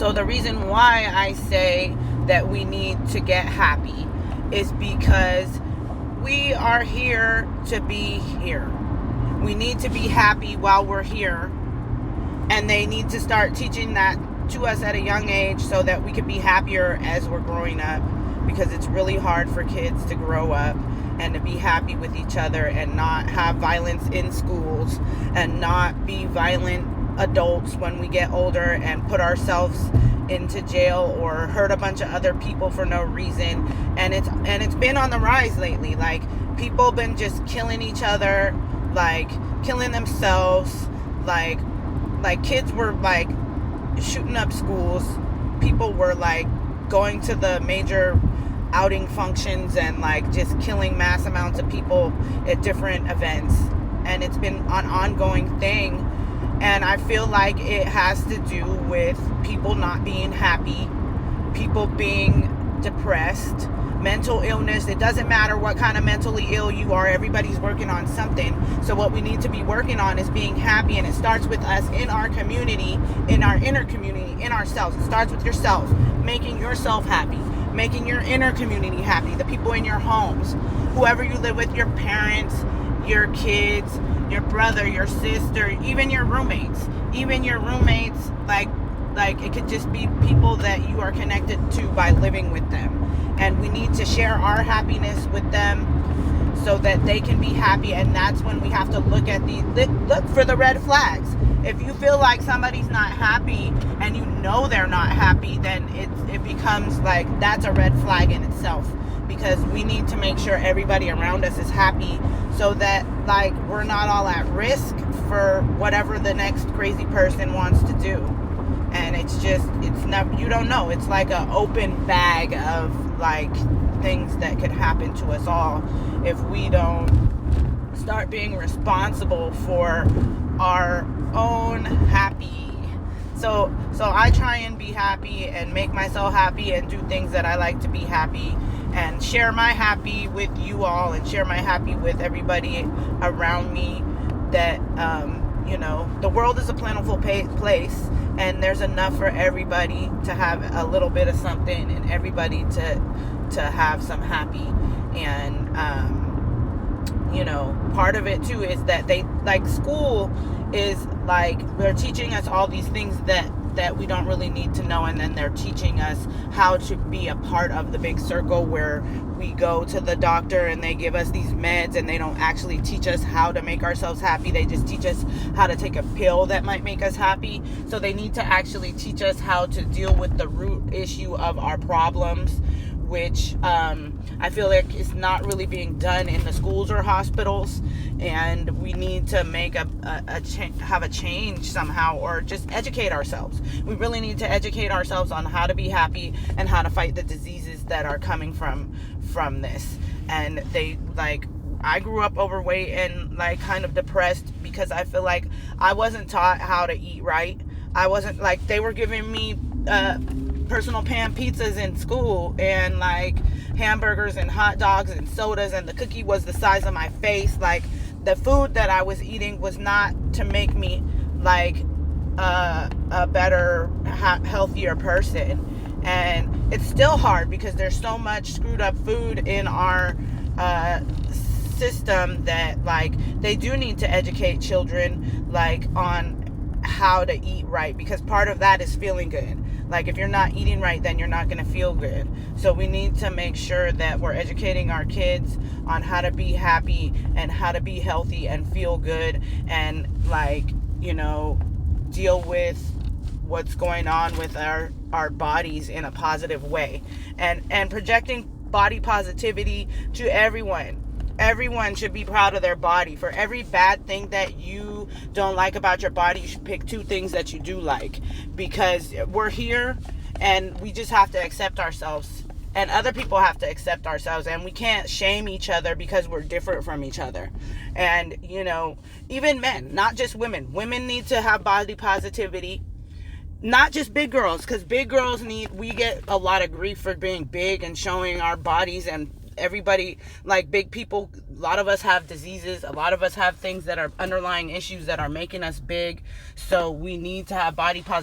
So the reason why I say that we need to get happy is because we are here to be here. We need to be happy while we're here, and they need to start teaching that to us at a young age so that we can be happier as we're growing up, because it's really hard for kids to grow up and to be happy with each other and not have violence in schools and not be violent adults when we get older and put ourselves into jail or hurt a bunch of other people for no reason. And it's been on the rise lately. Like, people been just killing each other, like killing themselves, like kids were like shooting up schools. People were like going to the major outing functions and like just killing mass amounts of people at different events. And it's been an ongoing thing. And I feel like it has to do with people not being happy, people being depressed, mental illness. It doesn't matter what kind of mentally ill you are. Everybody's working on something. So what we need to be working on is being happy. And it starts with us in our community, in our inner community, in ourselves. It starts with yourself, making yourself happy, making your inner community happy, the people in your homes, whoever you live with, your parents, your kids, your brother, your sister, even your roommates, like it could just be people that you are connected to by living with them. And we need to share our happiness with them so that they can be happy. And that's when we have to look for the red flags. If you feel like somebody's not happy and you know they're not happy, then it becomes like that's a red flag in itself, because we need to make sure everybody around us is happy so that like we're not all at risk for whatever the next crazy person wants to do. And it's never, you don't know. It's like an open bag of like things that could happen to us all if we don't start being responsible for our own happy. So I try and be happy and make myself happy and do things that I like to be happy and share my happy with you all and share my happy with everybody around me. That the world is a plentiful place, and there's enough for everybody to have a little bit of something, and everybody to have some happy. And part of it too is that they like school is like they're teaching us all these things that we don't really need to know, and then they're teaching us how to be a part of the big circle where we go to the doctor and they give us these meds, and they don't actually teach us how to make ourselves happy. They just teach us how to take a pill that might make us happy. So they need to actually teach us how to deal with the root issue of our problems, which I feel like is not really being done in the schools or hospitals. And we need to make have a change somehow, or just educate ourselves. We really need to educate ourselves on how to be happy and how to fight the diseases that are coming from this. And I grew up overweight and like kind of depressed because I feel like I wasn't taught how to eat right. I wasn't like, they were giving me personal pan pizzas in school and like hamburgers and hot dogs and sodas, and the cookie was the size of my face. Like, the food that I was eating was not to make me like a better, healthier person. And it's still hard because there's so much screwed up food in our system that like they do need to educate children like on how to eat right, because part of that is feeling good. Like, if you're not eating right, then you're not going to feel good. So we need to make sure that we're educating our kids on how to be happy and how to be healthy and feel good, and deal with what's going on with our bodies in a positive way, and projecting body positivity to everyone. Everyone should be proud of their body. For every bad thing that you don't like about your body, you should pick 2 things that you do like, because we're here and we just have to accept ourselves, and other people have to accept ourselves, and we can't shame each other because we're different from each other. And even men, not just women need to have body positivity. Not just big girls, because big girls we get a lot of grief for being big and showing our bodies, and everybody, like big people, a lot of us have diseases, a lot of us have things that are underlying issues that are making us big. So we need to have body positivity